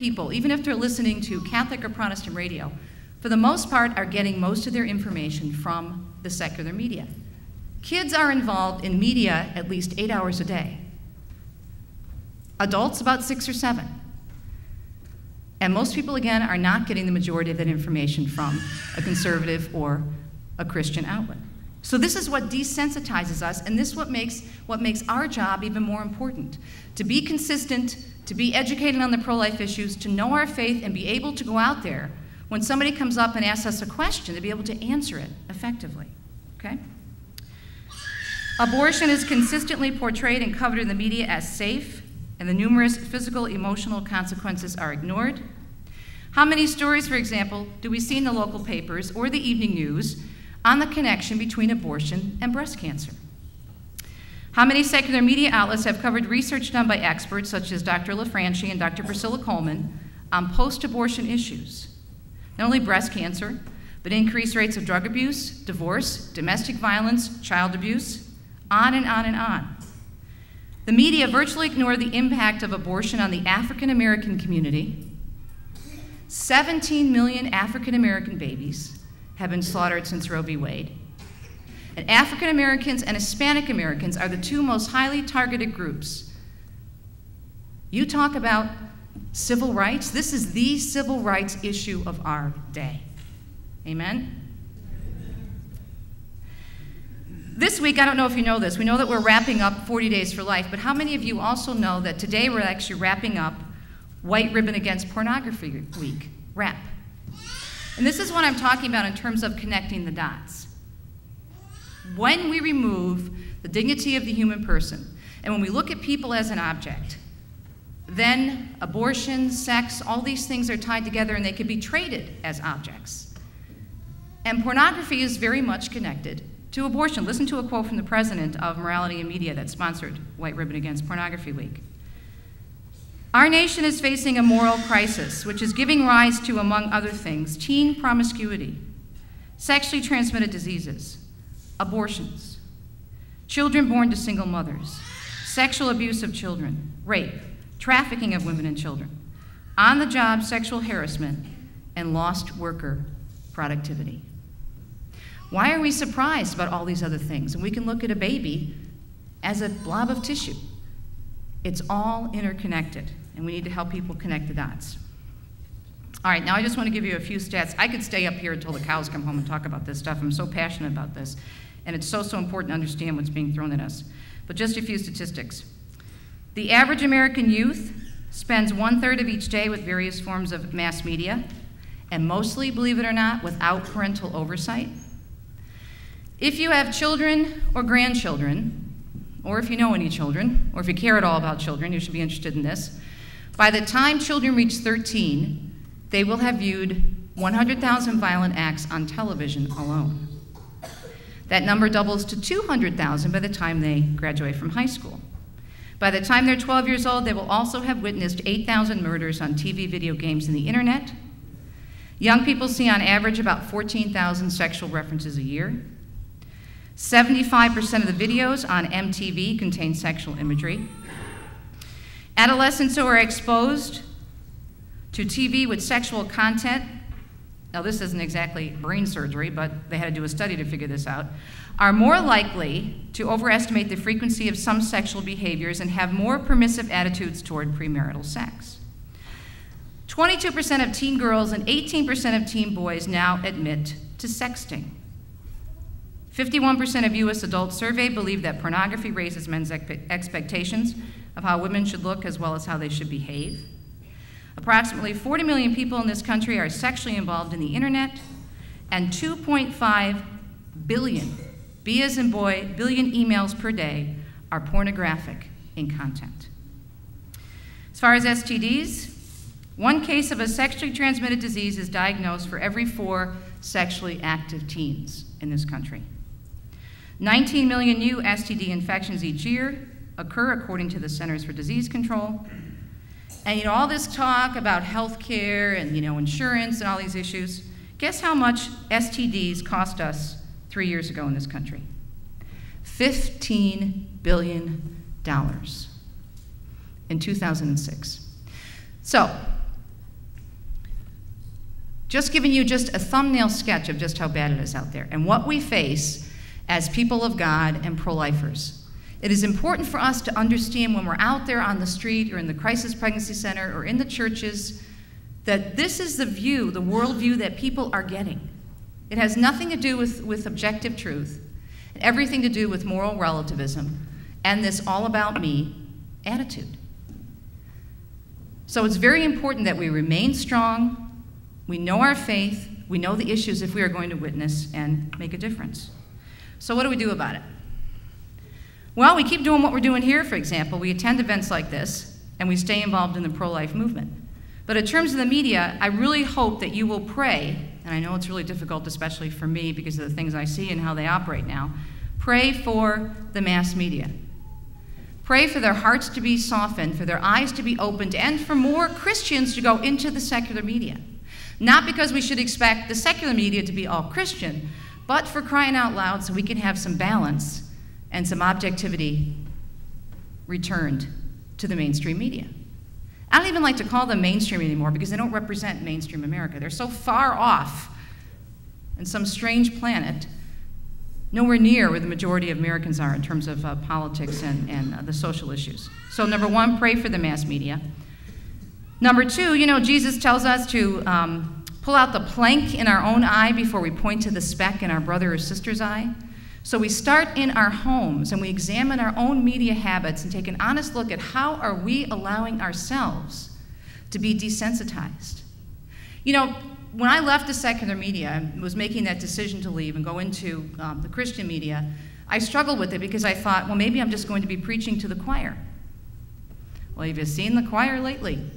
People, even if they're listening to Catholic or Protestant radio, for the most part are getting most of their information from the secular media. Kids are involved in media at least 8 hours a day. Adults about 6 or 7. And most people, again, are not getting the majority of that information from a conservative or a Christian outlet. So this is what desensitizes us, and this is what makes our job even more important. To be consistent, to be educated on the pro-life issues, to know our faith, and be able to go out there when somebody comes up and asks us a question, to be able to answer it effectively, okay? Abortion is consistently portrayed and covered in the media as safe, and the numerous physical, emotional consequences are ignored. How many stories, for example, do we see in the local papers or the evening news on the connection between abortion and breast cancer? How many secular media outlets have covered research done by experts such as Dr. LaFranchi and Dr. Priscilla Coleman on post-abortion issues? Not only breast cancer, but increased rates of drug abuse, divorce, domestic violence, child abuse, on and on and on. The media virtually ignore the impact of abortion on the African American community. 17 million African American babies have been slaughtered since Roe v. Wade. And African Americans and Hispanic Americans are the two most highly targeted groups. You talk about civil rights, this is the civil rights issue of our day. Amen? This week, I don't know if you know this, we know that we're wrapping up 40 Days for Life, but how many of you also know that today we're actually wrapping up White Ribbon Against Pornography Week, WRAP. And this is what I'm talking about in terms of connecting the dots. When we remove the dignity of the human person, and when we look at people as an object, then abortion, sex, all these things are tied together and they can be traded as objects. And pornography is very much connected to abortion. Listen to a quote from the president of Morality and Media that sponsored White Ribbon Against Pornography Week. Our nation is facing a moral crisis, which is giving rise to, among other things, teen promiscuity, sexually transmitted diseases, abortions, children born to single mothers, sexual abuse of children, rape, trafficking of women and children, on-the-job sexual harassment, and lost worker productivity. Why are we surprised about all these other things? And we can look at a baby as a blob of tissue. It's all interconnected, and we need to help people connect the dots. All right, now I just want to give you a few stats. I could stay up here until the cows come home and talk about this stuff. I'm so passionate about this, and it's so important to understand what's being thrown at us. But just a few statistics. The average American youth spends 1/3 of each day with various forms of mass media, and mostly, believe it or not, without parental oversight. If you have children or grandchildren, or if you know any children, or if you care at all about children, you should be interested in this. By the time children reach 13, they will have viewed 100,000 violent acts on television alone. That number doubles to 200,000 by the time they graduate from high school. By the time they're 12 years old, they will also have witnessed 8,000 murders on TV, video games, and the internet. Young people see on average about 14,000 sexual references a year. 75% of the videos on MTV contain sexual imagery. Adolescents who are exposed to TV with sexual content, now this isn't exactly brain surgery, but they had to do a study to figure this out, are more likely to overestimate the frequency of some sexual behaviors and have more permissive attitudes toward premarital sex. 22% of teen girls and 18% of teen boys now admit to sexting. 51% of U.S. adults surveyed believe that pornography raises men's expectations of how women should look as well as how they should behave. Approximately 40 million people in this country are sexually involved in the internet, and 2.5 billion, B as in boy, billion emails per day are pornographic in content. As far as STDs, one case of a sexually transmitted disease is diagnosed for every 4 sexually active teens in this country. 19 million new STD infections each year occur according to the Centers for Disease Control. And all this talk about health care and insurance and all these issues, guess how much STDs cost us 3 years ago in this country? $15 billion in 2006. So, Just giving you just a thumbnail sketch of just how bad it is out there and what we face as people of God and pro-lifers. It is important for us to understand when we're out there on the street or in the crisis pregnancy center or in the churches that this is the view, the worldview that people are getting. It has nothing to do with objective truth, everything to do with moral relativism and this all about me attitude. So it's very important that we remain strong, we know our faith, we know the issues if we are going to witness and make a difference. So what do we do about it? Well, we keep doing what we're doing here, for example. We attend events like this, and we stay involved in the pro-life movement. But in terms of the media, I really hope that you will pray, and I know it's really difficult, especially for me, because of the things I see and how they operate now. Pray for the mass media. Pray for their hearts to be softened, for their eyes to be opened, and for more Christians to go into the secular media. Not because we should expect the secular media to be all Christian, but for crying out loud so we can have some balance and some objectivity returned to the mainstream media. I don't even like to call them mainstream anymore because they don't represent mainstream America. They're so far off in some strange planet, nowhere near where the majority of Americans are in terms of politics and the social issues. So number one, pray for the mass media. Number two, you know, Jesus tells us to pull out the plank in our own eye before we point to the speck in our brother or sister's eye. So we start in our homes and we examine our own media habits and take an honest look at how are we allowing ourselves to be desensitized. You know, when I left the secular media and was making that decision to leave and go into the Christian media, I struggled with it because I thought, well, maybe I'm just going to be preaching to the choir. Well, have you seen the choir lately?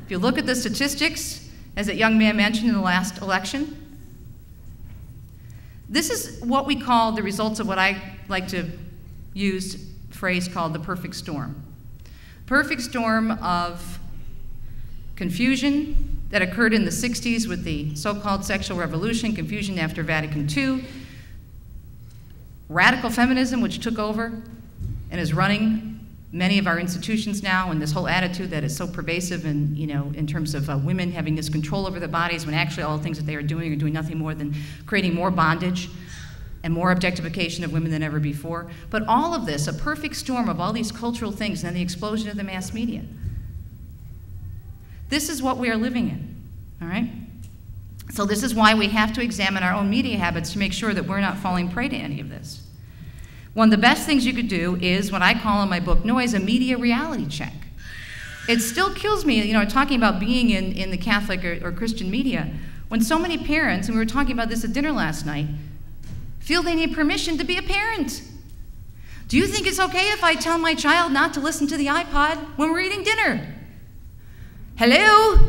If you look at the statistics, as that young man mentioned in the last election, this is what we call the results of what I like to use a phrase called the perfect storm. Perfect storm of confusion that occurred in the 60s with the so-called sexual revolution, confusion after Vatican II, radical feminism, which took over and is running many of our institutions now, and this whole attitude that is so pervasive in, you know, in terms of women having this control over their bodies when actually all the things that they are doing nothing more than creating more bondage and more objectification of women than ever before. But all of this, a perfect storm of all these cultural things, and then the explosion of the mass media. This is what we are living in, all right? So this is why we have to examine our own media habits to make sure that we're not falling prey to any of this. One of the best things you could do is what I call in my book, Noise, a media reality check. It still kills me, you know, talking about being in the Catholic or Christian media, when so many parents, and we were talking about this at dinner last night, feel they need permission to be a parent. Do you think it's okay if I tell my child not to listen to the iPod when we're eating dinner? Hello?